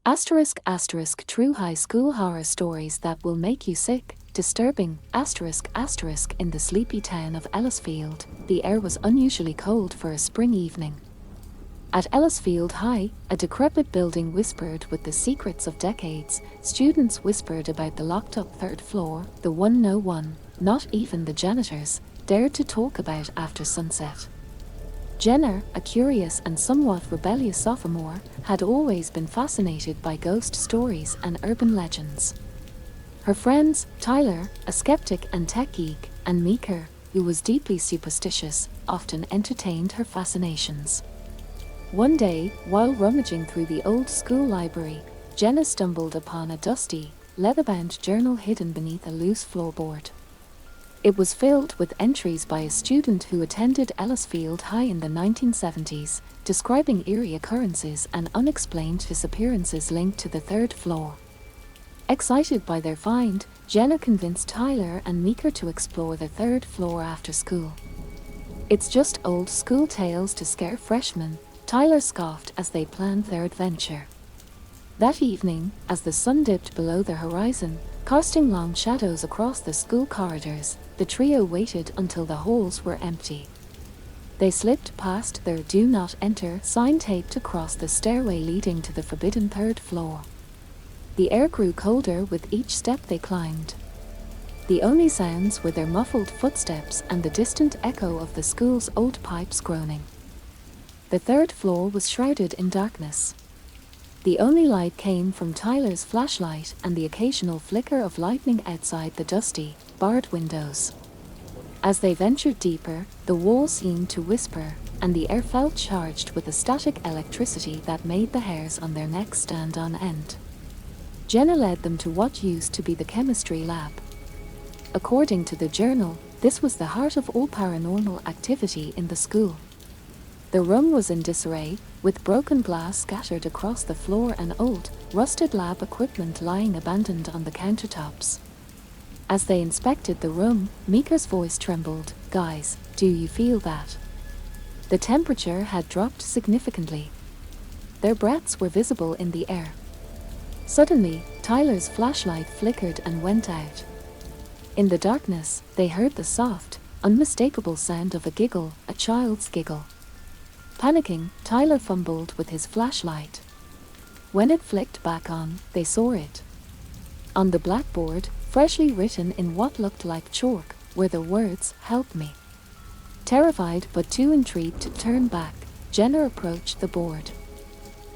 **** True high school horror stories that will make you sick. Disturbing, ***. In the sleepy town of Ellisfield, the air was unusually cold for a spring evening. At Ellisfield High, a decrepit building whispered with the secrets of decades. Students whispered about the locked-up third floor, the one no one, not even the janitors, dared to talk about after sunset. Jenna, a curious and somewhat rebellious sophomore, had always been fascinated by ghost stories and urban legends. Her friends, Tyler, a skeptic and tech geek, and Meeker, who was deeply superstitious, often entertained her fascinations. One day, while rummaging through the old school library, Jenna stumbled upon a dusty, leather-bound journal hidden beneath a loose floorboard. It was filled with entries by a student who attended Ellisfield High in the 1970s, describing eerie occurrences and unexplained disappearances linked to the third floor. Excited by their find, Jenna convinced Tyler and Meeker to explore the third floor after school. "It's just old school tales to scare freshmen," Tyler scoffed as they planned their adventure. That evening, as the sun dipped below the horizon, casting long shadows across the school corridors, the trio waited until the halls were empty. They slipped past their "Do Not Enter" sign taped across the stairway leading to the forbidden third floor. The air grew colder with each step they climbed. The only sounds were their muffled footsteps and the distant echo of the school's old pipes groaning. The third floor was shrouded in darkness. The only light came from Tyler's flashlight and the occasional flicker of lightning outside the dusty, barred windows. As they ventured deeper, the walls seemed to whisper, and the air felt charged with a static electricity that made the hairs on their necks stand on end. Jenna led them to what used to be the chemistry lab. According to the journal, this was the heart of all paranormal activity in the school. The room was in disarray, with broken glass scattered across the floor and old, rusted lab equipment lying abandoned on the countertops. As they inspected the room, Meeker's voice trembled. "Guys, do you feel that?" The temperature had dropped significantly. Their breaths were visible in the air. Suddenly, Tyler's flashlight flickered and went out. In the darkness, they heard the soft, unmistakable sound of a giggle, a child's giggle. Panicking, Tyler fumbled with his flashlight. When it flicked back on, they saw it. On the blackboard, freshly written in what looked like chalk, were the words, "Help me." Terrified but too intrigued to turn back, Jenna approached the board.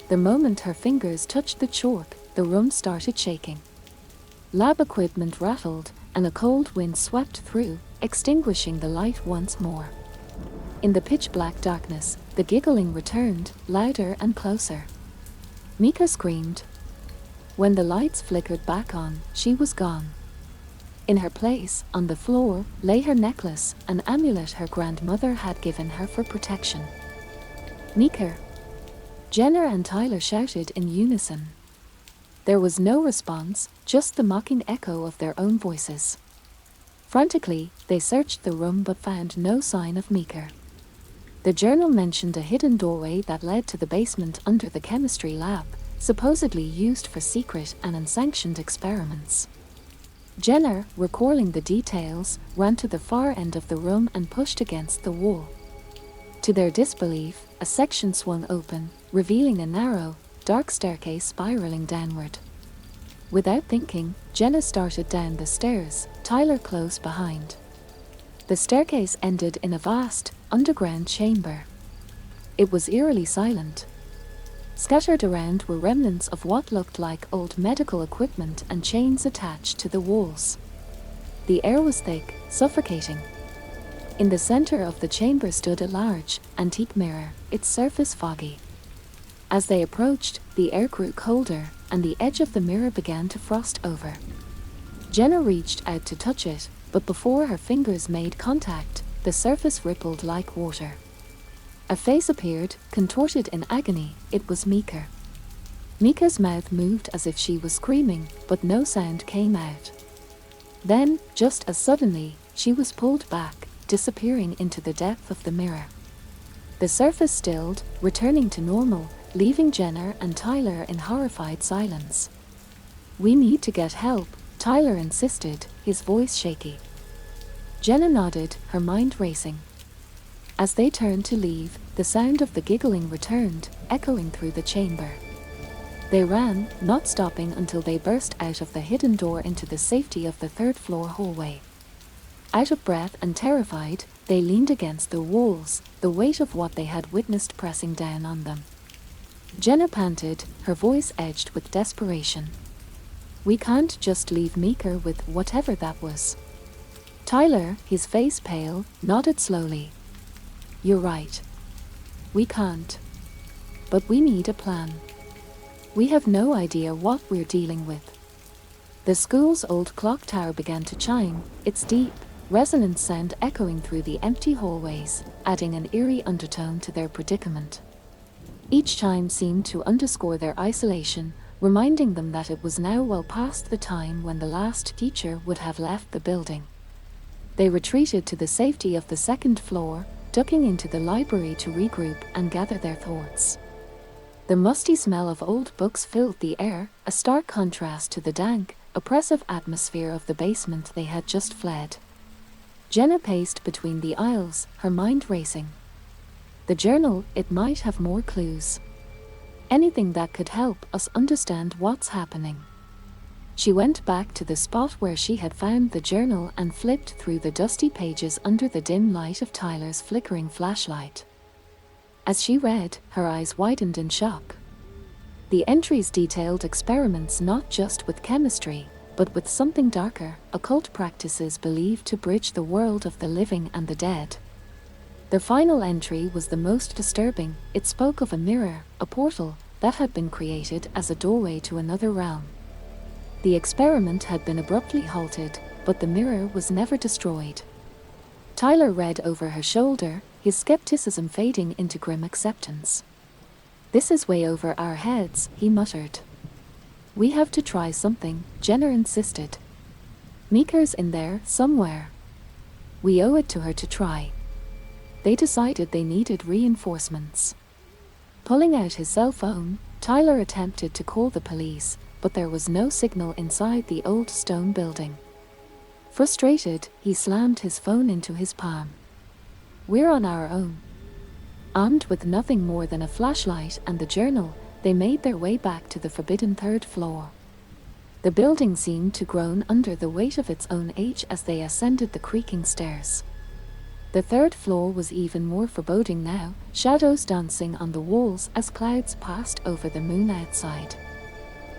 The moment her fingers touched the chalk, the room started shaking. Lab equipment rattled, and a cold wind swept through, extinguishing the light once more. In the pitch-black darkness, the giggling returned, louder and closer. Meeker screamed. When the lights flickered back on, she was gone. In her place, on the floor, lay her necklace, an amulet her grandmother had given her for protection. "Meeker!" Jenna and Tyler shouted in unison. There was no response, just the mocking echo of their own voices. Frantically, they searched the room but found no sign of Meeker. The journal mentioned a hidden doorway that led to the basement under the chemistry lab, supposedly used for secret and unsanctioned experiments. Jenna, recalling the details, ran to the far end of the room and pushed against the wall. To their disbelief, a section swung open, revealing a narrow, dark staircase spiraling downward. Without thinking, Jenna started down the stairs, Tyler close behind. The staircase ended in a vast, underground chamber. It was eerily silent. Scattered around were remnants of what looked like old medical equipment and chains attached to the walls. The air was thick, suffocating. In the center of the chamber stood a large, antique mirror, its surface foggy. As they approached, the air grew colder, and the edge of the mirror began to frost over. Jenna reached out to touch it, but before her fingers made contact, the surface rippled like water. A face appeared, contorted in agony. It was Meeker. Meeker's mouth moved as if she was screaming, but no sound came out. Then, just as suddenly, she was pulled back, disappearing into the depth of the mirror. The surface stilled, returning to normal, leaving Jenna and Tyler in horrified silence. "We need to get help," Tyler insisted, his voice shaky. Jenna nodded, her mind racing. As they turned to leave, the sound of the giggling returned, echoing through the chamber. They ran, not stopping until they burst out of the hidden door into the safety of the third-floor hallway. Out of breath and terrified, they leaned against the walls, the weight of what they had witnessed pressing down on them. Jenna panted, her voice edged with desperation. "We can't just leave Meeker with whatever that was." Tyler, his face pale, nodded slowly. "You're right. We can't. But we need a plan. We have no idea what we're dealing with." The school's old clock tower began to chime, its deep, resonant sound echoing through the empty hallways, adding an eerie undertone to their predicament. Each chime seemed to underscore their isolation, reminding them that it was now well past the time when the last teacher would have left the building. They retreated to the safety of the second floor, ducking into the library to regroup and gather their thoughts. The musty smell of old books filled the air, a stark contrast to the dank, oppressive atmosphere of the basement they had just fled. Jenna paced between the aisles, her mind racing. The journal, it might have more clues. Anything that could help us understand what's happening. She went back to the spot where she had found the journal and flipped through the dusty pages under the dim light of Tyler's flickering flashlight. As she read, her eyes widened in shock. The entries detailed experiments not just with chemistry, but with something darker, occult practices believed to bridge the world of the living and the dead. The final entry was the most disturbing. It spoke of a mirror, a portal, that had been created as a doorway to another realm. The experiment had been abruptly halted, but the mirror was never destroyed. Tyler read over her shoulder, his skepticism fading into grim acceptance. "This is way over our heads," he muttered. "We have to try something," Jenna insisted. "Meeker's in there, somewhere. We owe it to her to try." They decided they needed reinforcements. Pulling out his cell phone, Tyler attempted to call the police, but there was no signal inside the old stone building. Frustrated, he slammed his phone into his palm. "We're on our own." Armed with nothing more than a flashlight and the journal, they made their way back to the forbidden third floor. The building seemed to groan under the weight of its own age as they ascended the creaking stairs. The third floor was even more foreboding now, shadows dancing on the walls as clouds passed over the moon outside.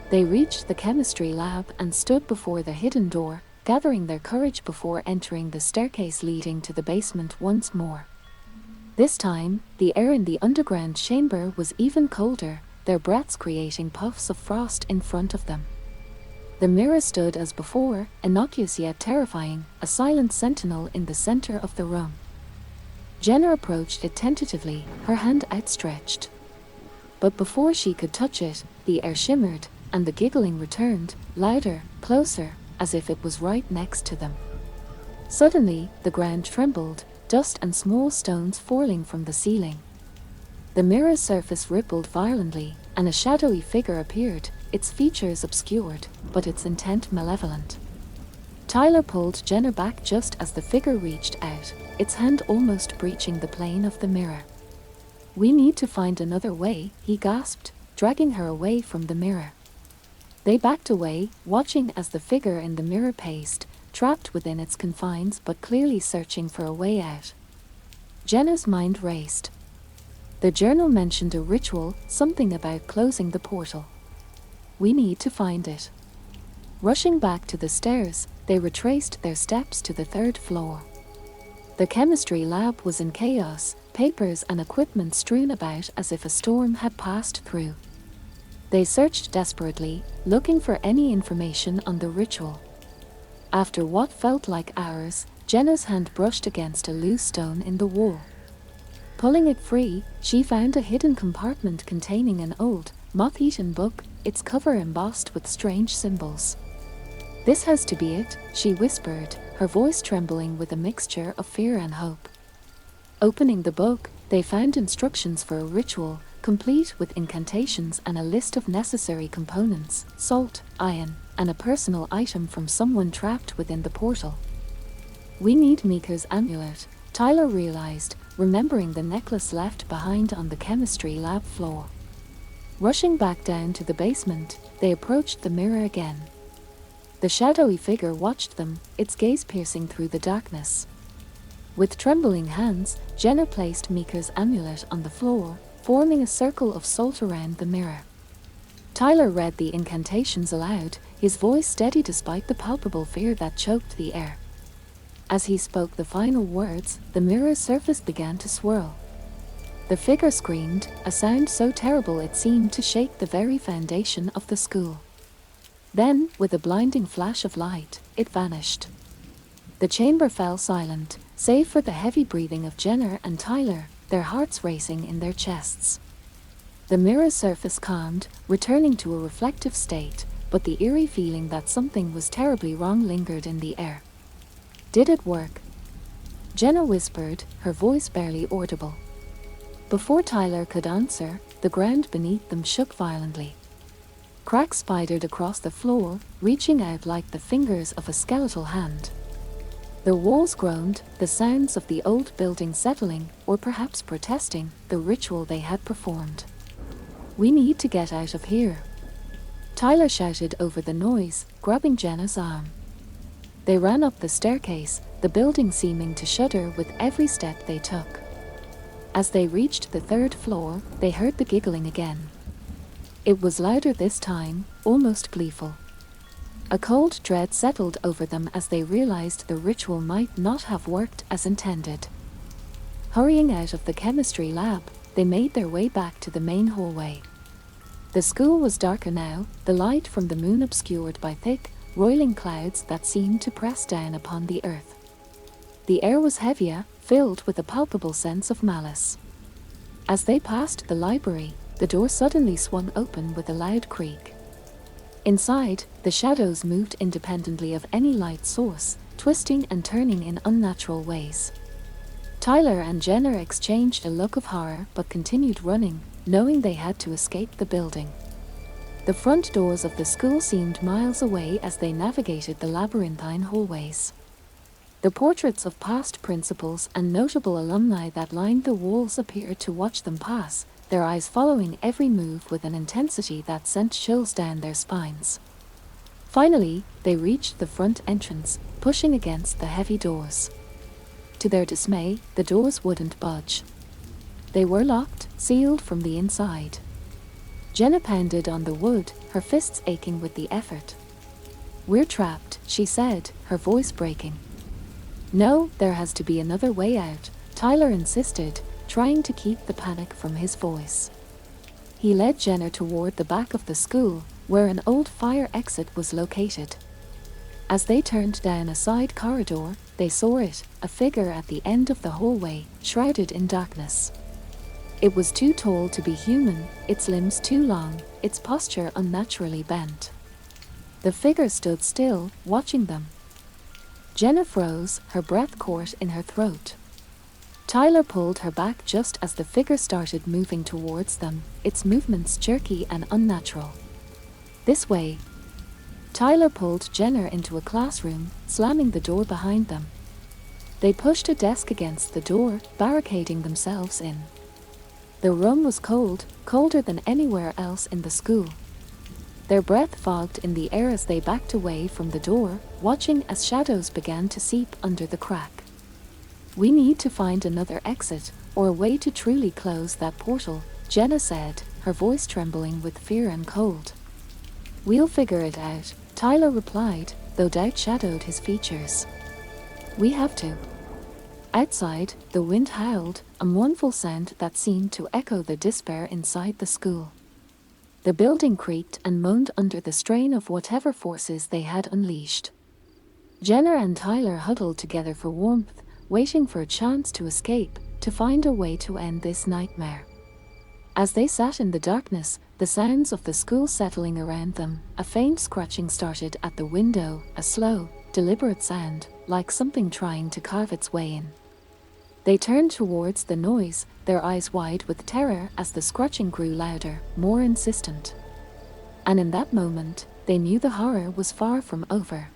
They reached the chemistry lab and stood before the hidden door, gathering their courage before entering the staircase leading to the basement once more. This time, the air in the underground chamber was even colder, their breaths creating puffs of frost in front of them. The mirror stood as before, innocuous yet terrifying, a silent sentinel in the center of the room. Jenna approached it tentatively, her hand outstretched. But before she could touch it, the air shimmered, and the giggling returned, louder, closer, as if it was right next to them. Suddenly, the ground trembled, dust and small stones falling from the ceiling. The mirror's surface rippled violently, and a shadowy figure appeared, its features obscured, but its intent malevolent. Tyler pulled Jenna back just as the figure reached out, its hand almost breaching the plane of the mirror. "We need to find another way," he gasped, dragging her away from the mirror. They backed away, watching as the figure in the mirror paced, trapped within its confines but clearly searching for a way out. Jenna's mind raced. The journal mentioned a ritual, something about closing the portal. "We need to find it." Rushing back to the stairs, they retraced their steps to the third floor. The chemistry lab was in chaos, papers and equipment strewn about as if a storm had passed through. They searched desperately, looking for any information on the ritual. After what felt like hours, Jenna's hand brushed against a loose stone in the wall. Pulling it free, she found a hidden compartment containing an old, moth-eaten book, its cover embossed with strange symbols. "This has to be it," she whispered, her voice trembling with a mixture of fear and hope. Opening the book, they found instructions for a ritual, complete with incantations and a list of necessary components: salt, iron, and a personal item from someone trapped within the portal. We need Mika's amulet, Tyler realized, remembering the necklace left behind on the chemistry lab floor. Rushing back down to the basement, they approached the mirror again. The shadowy figure watched them, its gaze piercing through the darkness. With trembling hands, Jenna placed Mika's amulet on the floor, forming a circle of salt around the mirror. Tyler read the incantations aloud, his voice steady despite the palpable fear that choked the air. As he spoke the final words, the mirror's surface began to swirl. The figure screamed, a sound so terrible it seemed to shake the very foundation of the school. Then, with a blinding flash of light, it vanished. The chamber fell silent, save for the heavy breathing of Jenna and Tyler, their hearts racing in their chests. The mirror's surface calmed, returning to a reflective state, but the eerie feeling that something was terribly wrong lingered in the air. Did it work? Jenna whispered, her voice barely audible. Before Tyler could answer, the ground beneath them shook violently. Cracks spidered across the floor, reaching out like the fingers of a skeletal hand. The walls groaned, the sounds of the old building settling, or perhaps protesting, the ritual they had performed. "We need to get out of here," Tyler shouted over the noise, grabbing Jenna's arm. They ran up the staircase, the building seeming to shudder with every step they took. As they reached the third floor, they heard the giggling again. It was louder this time, almost gleeful. A cold dread settled over them as they realized the ritual might not have worked as intended. Hurrying out of the chemistry lab, they made their way back to the main hallway. The school was darker now, the light from the moon obscured by thick, roiling clouds that seemed to press down upon the earth. The air was heavier, filled with a palpable sense of malice. As they passed the library, the door suddenly swung open with a loud creak. Inside, the shadows moved independently of any light source, twisting and turning in unnatural ways. Tyler and Jenna exchanged a look of horror but continued running, knowing they had to escape the building. The front doors of the school seemed miles away as they navigated the labyrinthine hallways. The portraits of past principals and notable alumni that lined the walls appeared to watch them pass, their eyes following every move with an intensity that sent chills down their spines. Finally, they reached the front entrance, pushing against the heavy doors. To their dismay, the doors wouldn't budge. They were locked, sealed from the inside. Jenna pounded on the wood, her fists aching with the effort. "We're trapped," she said, her voice breaking. "No, there has to be another way out," Tyler insisted, trying to keep the panic from his voice. He led Jenna toward the back of the school, where an old fire exit was located. As they turned down a side corridor, they saw it, a figure at the end of the hallway, shrouded in darkness. It was too tall to be human, its limbs too long, its posture unnaturally bent. The figure stood still, watching them. Jenna froze, her breath caught in her throat. Tyler pulled her back just as the figure started moving towards them, its movements jerky and unnatural. "This way." Tyler pulled Jenna into a classroom, slamming the door behind them. They pushed a desk against the door, barricading themselves in. The room was cold, colder than anywhere else in the school. Their breath fogged in the air as they backed away from the door, watching as shadows began to seep under the crack. "We need to find another exit, or a way to truly close that portal," Jenna said, her voice trembling with fear and cold. "We'll figure it out," Tyler replied, though doubt shadowed his features. "We have to." Outside, the wind howled, a mournful sound that seemed to echo the despair inside the school. The building creaked and moaned under the strain of whatever forces they had unleashed. Jenna and Tyler huddled together for warmth, waiting for a chance to escape, to find a way to end this nightmare. As they sat in the darkness, the sounds of the school settling around them, a faint scratching started at the window, a slow, deliberate sound, like something trying to carve its way in. They turned towards the noise, their eyes wide with terror as the scratching grew louder, more insistent. And in that moment, they knew the horror was far from over.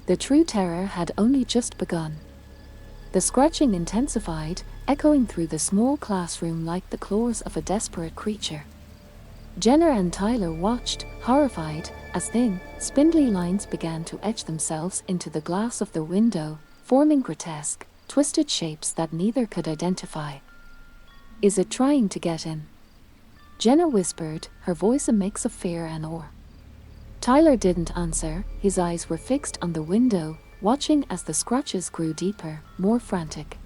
The true terror had only just begun. The scratching intensified, echoing through the small classroom like the claws of a desperate creature. Jenna and Tyler watched, horrified, as thin, spindly lines began to etch themselves into the glass of the window, forming grotesque, twisted shapes that neither could identify. "Is it trying to get in?" Jenna whispered, her voice a mix of fear and awe. Tyler didn't answer, his eyes were fixed on the window, watching as the scratches grew deeper, more frantic.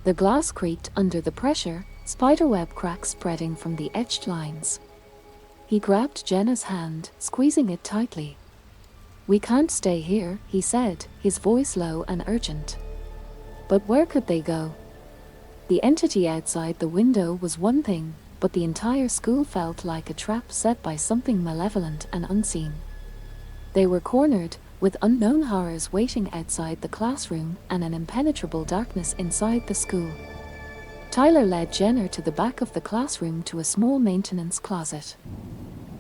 The glass creaked under the pressure, spiderweb cracks spreading from the etched lines. He grabbed Jenna's hand, squeezing it tightly. "We can't stay here," he said, his voice low and urgent. But where could they go? The entity outside the window was one thing, but the entire school felt like a trap set by something malevolent and unseen. They were cornered, with unknown horrors waiting outside the classroom and an impenetrable darkness inside the school. Tyler led Jenna to the back of the classroom to a small maintenance closet.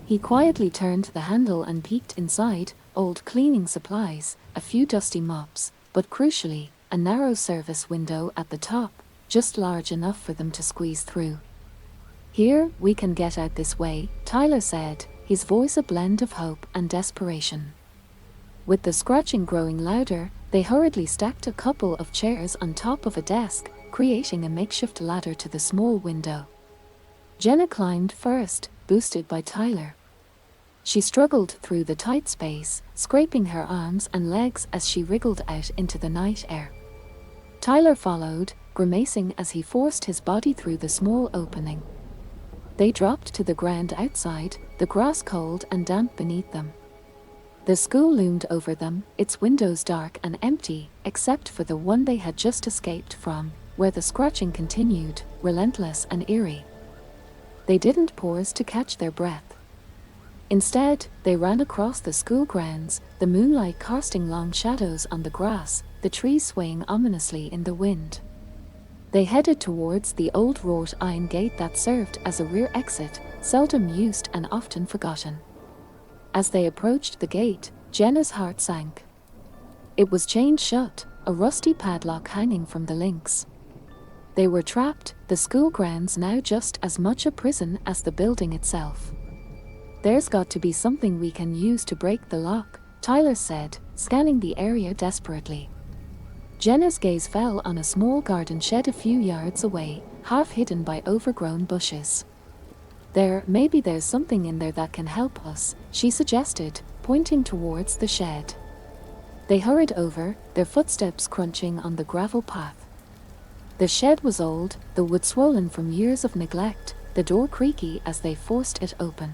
He quietly turned the handle and peeked inside, old cleaning supplies, a few dusty mops, but crucially, a narrow service window at the top, just large enough for them to squeeze through. "Here, we can get out this way," Tyler said, his voice a blend of hope and desperation. With the scratching growing louder, they hurriedly stacked a couple of chairs on top of a desk, creating a makeshift ladder to the small window. Jenna climbed first, boosted by Tyler. She struggled through the tight space, scraping her arms and legs as she wriggled out into the night air. Tyler followed, grimacing as he forced his body through the small opening. They dropped to the ground outside, the grass cold and damp beneath them. The school loomed over them, its windows dark and empty, except for the one they had just escaped from, where the scratching continued, relentless and eerie. They didn't pause to catch their breath. Instead, they ran across the school grounds, the moonlight casting long shadows on the grass, the trees swaying ominously in the wind. They headed towards the old wrought iron gate that served as a rear exit, seldom used and often forgotten. As they approached the gate, Jenna's heart sank. It was chained shut, a rusty padlock hanging from the links. They were trapped, the school grounds now just as much a prison as the building itself. "There's got to be something we can use to break the lock," Tyler said, scanning the area desperately. Jenna's gaze fell on a small garden shed a few yards away, half hidden by overgrown bushes. Maybe there's something in there that can help us," she suggested, pointing towards the shed. They hurried over, their footsteps crunching on the gravel path. The shed was old, the wood swollen from years of neglect, the door creaky as they forced it open.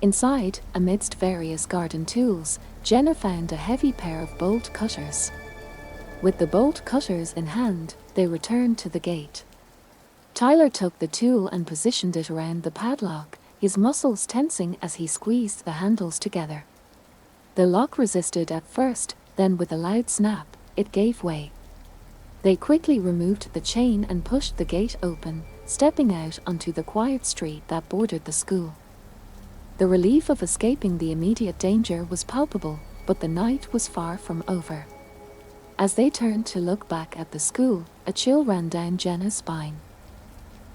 Inside, amidst various garden tools, Jenna found a heavy pair of bolt cutters. With the bolt cutters in hand, they returned to the gate. Tyler took the tool and positioned it around the padlock, his muscles tensing as he squeezed the handles together. The lock resisted at first, then with a loud snap, it gave way. They quickly removed the chain and pushed the gate open, stepping out onto the quiet street that bordered the school. The relief of escaping the immediate danger was palpable, but the night was far from over. As they turned to look back at the school, a chill ran down Jenna's spine.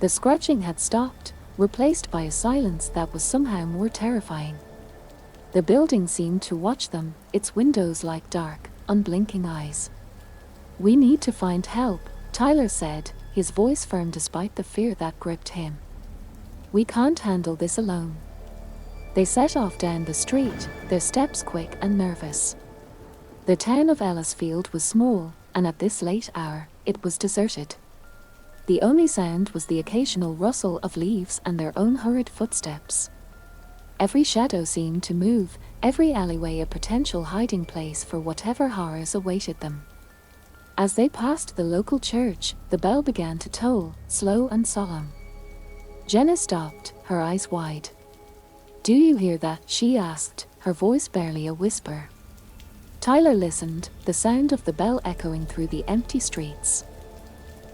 The scratching had stopped, replaced by a silence that was somehow more terrifying. The building seemed to watch them, its windows like dark, unblinking eyes. "We need to find help," Tyler said, his voice firm despite the fear that gripped him. "We can't handle this alone." They set off down the street, their steps quick and nervous. The town of Ellisfield was small, and at this late hour, it was deserted. The only sound was the occasional rustle of leaves and their own hurried footsteps. Every shadow seemed to move, every alleyway a potential hiding place for whatever horrors awaited them. As they passed the local church, the bell began to toll, slow and solemn. Jenna stopped, her eyes wide. "Do you hear that?" she asked, her voice barely a whisper. Tyler listened, the sound of the bell echoing through the empty streets.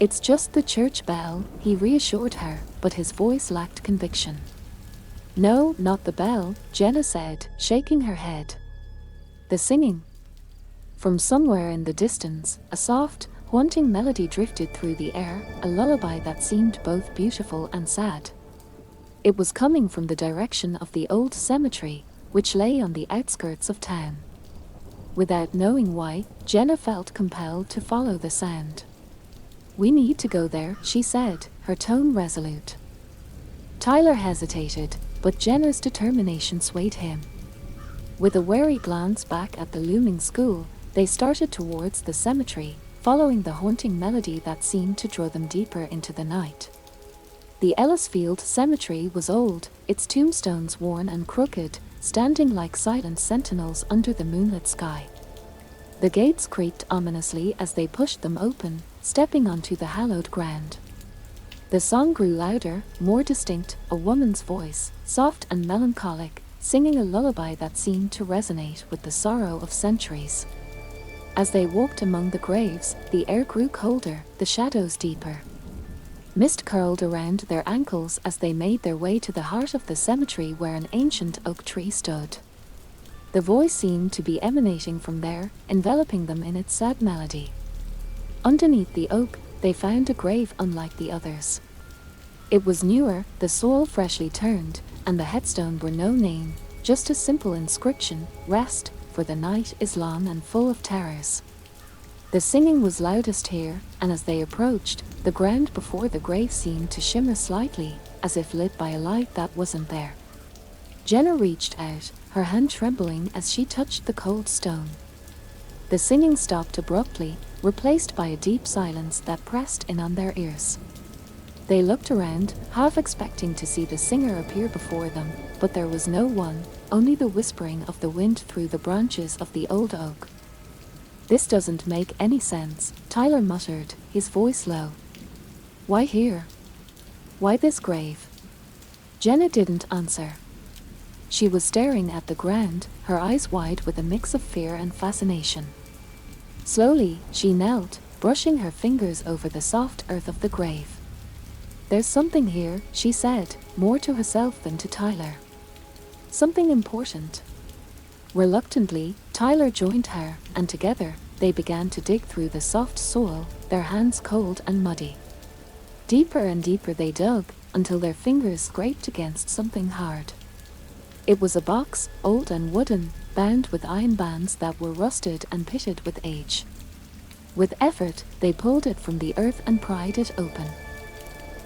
It's just the church bell, he reassured her, but his voice lacked conviction. No, not the bell, Jenna said, shaking her head. The singing. From somewhere in the distance, a soft, haunting melody drifted through the air, a lullaby that seemed both beautiful and sad. It was coming from the direction of the old cemetery, which lay on the outskirts of town. Without knowing why, Jenna felt compelled to follow the sound. We need to go there, she said, her tone resolute. Tyler hesitated, but Jenna's determination swayed him. With a wary glance back at the looming school, they started towards the cemetery, following the haunting melody that seemed to draw them deeper into the night. The Ellisfield Cemetery was old, its tombstones worn and crooked, standing like silent sentinels under the moonlit sky. The gates creaked ominously as they pushed them open, stepping onto the hallowed ground. The song grew louder, more distinct, a woman's voice, soft and melancholic, singing a lullaby that seemed to resonate with the sorrow of centuries. As they walked among the graves, the air grew colder, the shadows deeper. Mist curled around their ankles as they made their way to the heart of the cemetery where an ancient oak tree stood. The voice seemed to be emanating from there, enveloping them in its sad melody. Underneath the oak, they found a grave unlike the others. It was newer, the soil freshly turned, and the headstone bore no name, just a simple inscription, "Rest, for the night is long and full of terrors." The singing was loudest here, and as they approached, the ground before the grave seemed to shimmer slightly, as if lit by a light that wasn't there. Jenna reached out, her hand trembling as she touched the cold stone. The singing stopped abruptly, replaced by a deep silence that pressed in on their ears. They looked around, half expecting to see the singer appear before them, but there was no one, only the whispering of the wind through the branches of the old oak. "This doesn't make any sense," Tyler muttered, his voice low. "Why here? Why this grave?" Jenna didn't answer. She was staring at the ground, her eyes wide with a mix of fear and fascination. Slowly, she knelt, brushing her fingers over the soft earth of the grave. "There's something here," she said, more to herself than to Tyler. "Something important." Reluctantly, Tyler joined her, and together, they began to dig through the soft soil, their hands cold and muddy. Deeper and deeper they dug, until their fingers scraped against something hard. It was a box, old and wooden, bound with iron bands that were rusted and pitted with age. With effort, they pulled it from the earth and pried it open.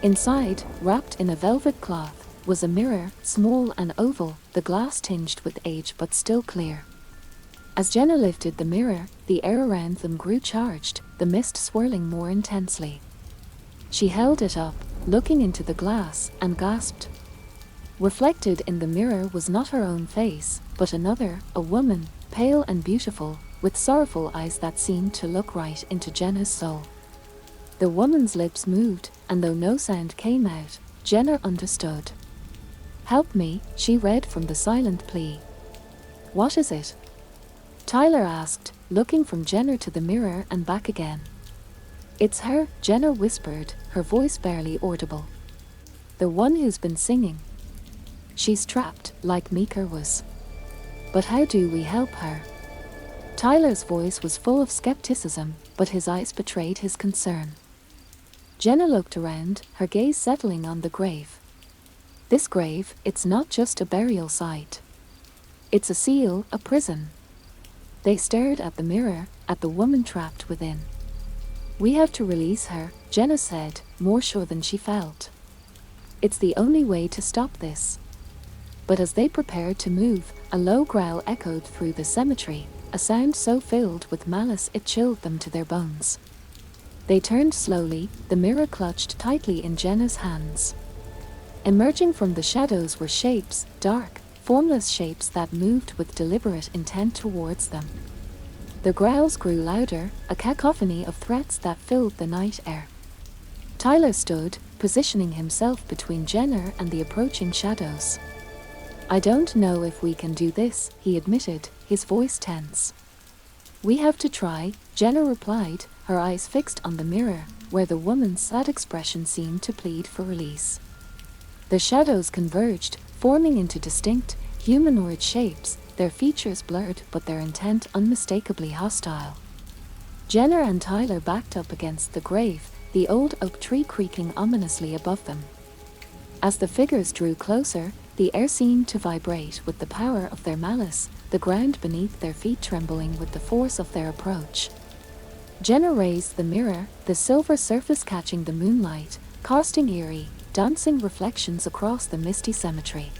Inside, wrapped in a velvet cloth, was a mirror, small and oval, the glass tinged with age but still clear. As Jenna lifted the mirror, the air around them grew charged, the mist swirling more intensely. She held it up, looking into the glass, and gasped. Reflected in the mirror was not her own face, but another, a woman, pale and beautiful, with sorrowful eyes that seemed to look right into Jenna's soul. The woman's lips moved, and though no sound came out, Jenna understood. "Help me," she read from the silent plea. "What is it?" Tyler asked, looking from Jenna to the mirror and back again. "It's her," Jenna whispered, her voice barely audible. "The one who's been singing. She's trapped, like Meeker was. But how do we help her?" Tyler's voice was full of skepticism, but his eyes betrayed his concern. Jenna looked around, her gaze settling on the grave. This grave, it's not just a burial site. It's a seal, a prison. They stared at the mirror, at the woman trapped within. "We have to release her," Jenna said, more sure than she felt. "It's the only way to stop this." But as they prepared to move, a low growl echoed through the cemetery, a sound so filled with malice it chilled them to their bones. They turned slowly, the mirror clutched tightly in Jenna's hands. Emerging from the shadows were shapes, dark, formless shapes that moved with deliberate intent towards them. The growls grew louder, a cacophony of threats that filled the night air. Tyler stood, positioning himself between Jenna and the approaching shadows. "I don't know if we can do this," he admitted, his voice tense. "We have to try," Jenna replied, her eyes fixed on the mirror, where the woman's sad expression seemed to plead for release. The shadows converged, forming into distinct, humanoid shapes, their features blurred but their intent unmistakably hostile. Jenner and Tyler backed up against the grave, the old oak tree creaking ominously above them. As the figures drew closer, the air seemed to vibrate with the power of their malice, the ground beneath their feet trembling with the force of their approach. Jenner raised the mirror, the silver surface catching the moonlight, casting eerie, dancing reflections across the misty cemetery.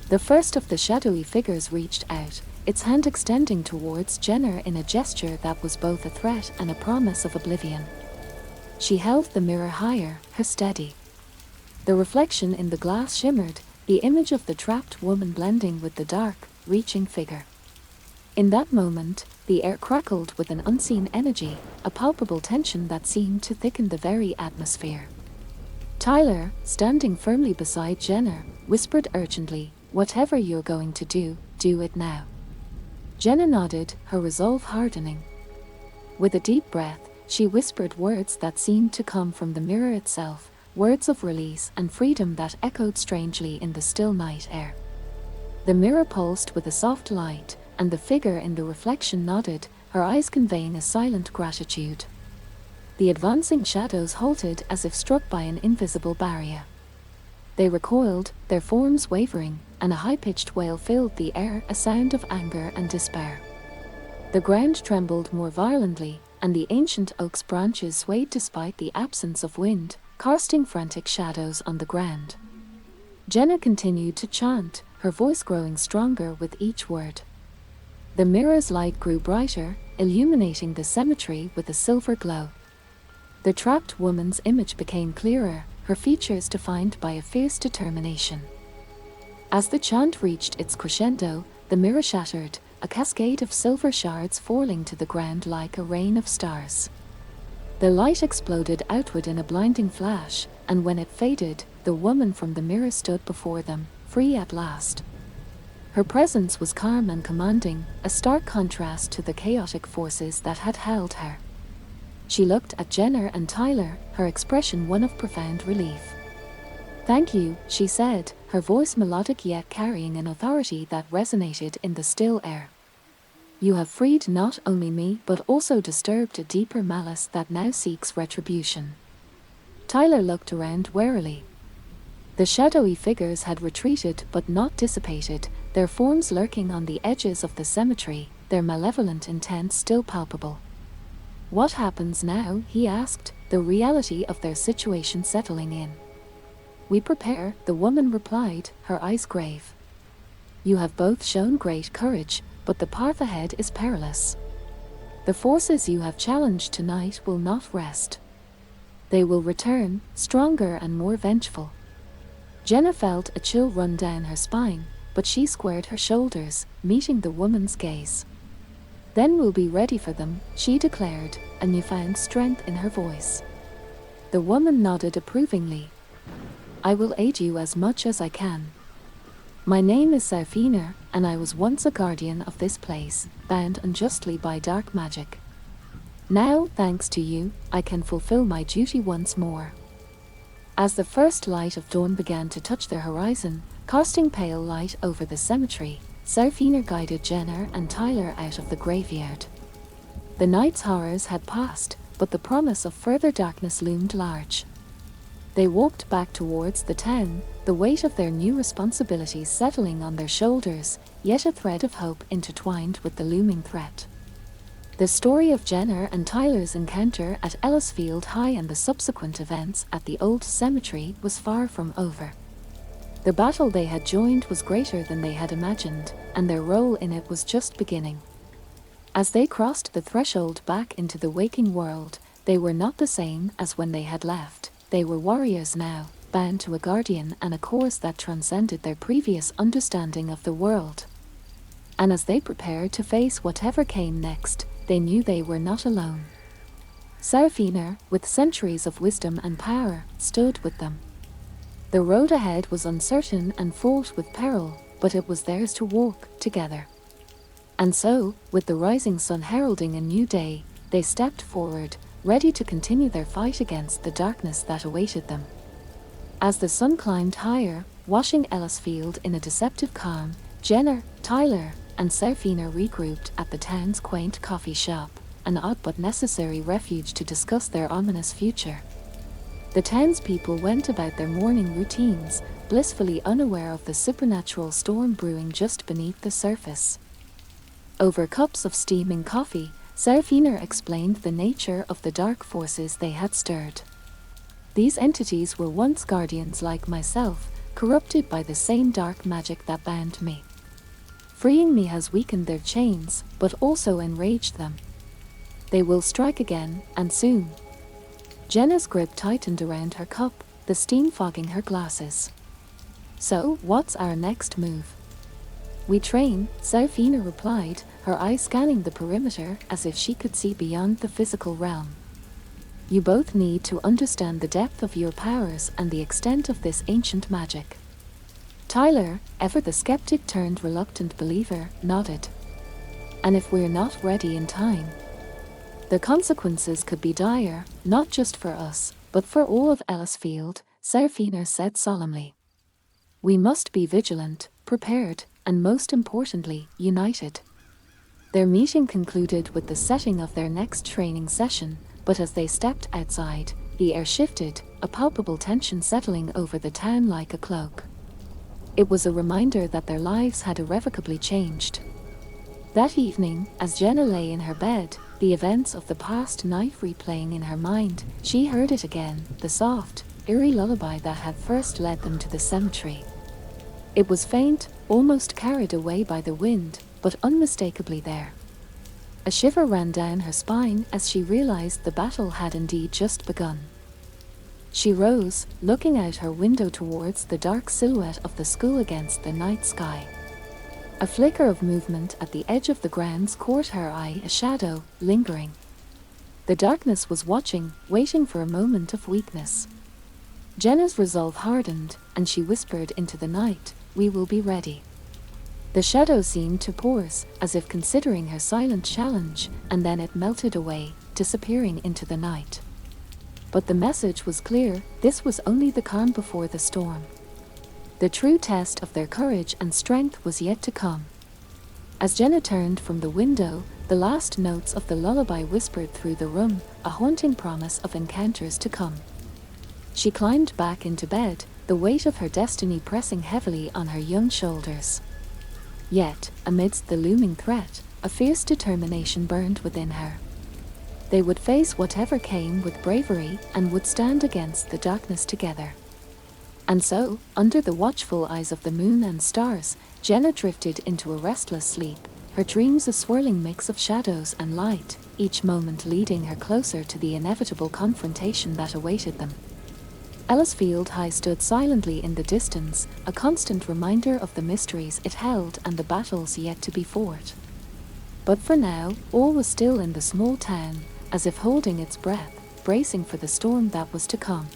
The first of the shadowy figures reached out, its hand extending towards Jenner in a gesture that was both a threat and a promise of oblivion. She held the mirror higher, her steady. The reflection in the glass shimmered, the image of the trapped woman blending with the dark, reaching figure. In that moment, the air crackled with an unseen energy, a palpable tension that seemed to thicken the very atmosphere. Tyler, standing firmly beside Jenner, whispered urgently, "Whatever you're going to do it now." Jenner nodded, her resolve hardening. With a deep breath, she whispered words that seemed to come from the mirror itself, words of release and freedom that echoed strangely in the still night air. The mirror pulsed with a soft light, and the figure in the reflection nodded, her eyes conveying a silent gratitude. The advancing shadows halted as if struck by an invisible barrier. They recoiled, their forms wavering, and a high-pitched wail filled the air, a sound of anger and despair. The ground trembled more violently, and the ancient oak's branches swayed despite the absence of wind, casting frantic shadows on the ground. Jenna continued to chant, her voice growing stronger with each word. The mirror's light grew brighter, illuminating the cemetery with a silver glow. The trapped woman's image became clearer, her features defined by a fierce determination. As the chant reached its crescendo, the mirror shattered, a cascade of silver shards falling to the ground like a rain of stars. The light exploded outward in a blinding flash, and when it faded, the woman from the mirror stood before them, free at last. Her presence was calm and commanding, a stark contrast to the chaotic forces that had held her. She looked at Jenner and Tyler, her expression one of profound relief. "Thank you," she said, her voice melodic yet carrying an authority that resonated in the still air. "You have freed not only me but also disturbed a deeper malice that now seeks retribution." Tyler looked around warily. The shadowy figures had retreated but not dissipated, their forms lurking on the edges of the cemetery, their malevolent intent still palpable. "What happens now?" he asked, the reality of their situation settling in. "We prepare," the woman replied, her eyes grave. "You have both shown great courage, but the path ahead is perilous. The forces you have challenged tonight will not rest. They will return, stronger and more vengeful." Jenna felt a chill run down her spine, but she squared her shoulders, meeting the woman's gaze. "Then we'll be ready for them," she declared, a newfound strength in her voice. The woman nodded approvingly. "I will aid you as much as I can. My name is Safina, and I was once a guardian of this place, bound unjustly by dark magic. Now, thanks to you, I can fulfill my duty once more." As the first light of dawn began to touch the horizon, casting pale light over the cemetery, Safina guided Jenner and Tyler out of the graveyard. The night's horrors had passed, but the promise of further darkness loomed large. They walked back towards the town, the weight of their new responsibilities settling on their shoulders, yet a thread of hope intertwined with the looming threat. The story of Jenner and Tyler's encounter at Ellisfield High and the subsequent events at the old cemetery was far from over. The battle they had joined was greater than they had imagined, and their role in it was just beginning. As they crossed the threshold back into the waking world, they were not the same as when they had left. They were warriors now, bound to a guardian and a cause that transcended their previous understanding of the world. And as they prepared to face whatever came next, they knew they were not alone. Safina, with centuries of wisdom and power, stood with them. The road ahead was uncertain and fraught with peril, but it was theirs to walk together. And so, with the rising sun heralding a new day, They stepped forward, ready to continue their fight against the darkness that awaited them. As the sun climbed higher, washing Ellisfield in a deceptive calm, Jenna, Tyler, and Serafina regrouped at the town's quaint coffee shop, an odd but necessary refuge to discuss their ominous future. The townspeople went about their morning routines, blissfully unaware of the supernatural storm brewing just beneath the surface. Over cups of steaming coffee, Serafina explained the nature of the dark forces they had stirred. These entities were once guardians like myself, corrupted by the same dark magic that bound me. Freeing me has weakened their chains, but also enraged them. They will strike again, and soon. Jenna's grip tightened around her cup, the steam fogging her glasses. So, what's our next move? We train, Serafina replied, her eyes scanning the perimeter as if she could see beyond the physical realm. You both need to understand the depth of your powers and the extent of this ancient magic. Tyler, ever the skeptic turned reluctant believer, nodded. And if we're not ready in time, the consequences could be dire, not just for us, but for all of Ellisfield, Serafina said solemnly. We must be vigilant, prepared, and most importantly, united. Their meeting concluded with the setting of their next training session, but as they stepped outside, the air shifted, a palpable tension settling over the town like a cloak. It was a reminder that their lives had irrevocably changed. That evening, as Jenna lay in her bed, the events of the past night replaying in her mind, she heard it again, the soft, eerie lullaby that had first led them to the cemetery. It was faint, almost carried away by the wind, but unmistakably there. A shiver ran down her spine as she realized the battle had indeed just begun. She rose, looking out her window towards the dark silhouette of the school against the night sky. A flicker of movement at the edge of the grounds caught her eye, a shadow, lingering. The darkness was watching, waiting for a moment of weakness. Jenna's resolve hardened, and she whispered into the night, "We will be ready." The shadow seemed to pause, as if considering her silent challenge, and then it melted away, disappearing into the night. But the message was clear, this was only the calm before the storm. The true test of their courage and strength was yet to come. As Jenna turned from the window, the last notes of the lullaby whispered through the room, a haunting promise of encounters to come. She climbed back into bed, the weight of her destiny pressing heavily on her young shoulders. Yet, amidst the looming threat, a fierce determination burned within her. They would face whatever came with bravery and would stand against the darkness together. And so, under the watchful eyes of the moon and stars, Jenna drifted into a restless sleep, her dreams a swirling mix of shadows and light, each moment leading her closer to the inevitable confrontation that awaited them. Ellisfield High stood silently in the distance, a constant reminder of the mysteries it held and the battles yet to be fought. But for now, all was still in the small town, as if holding its breath, bracing for the storm that was to come.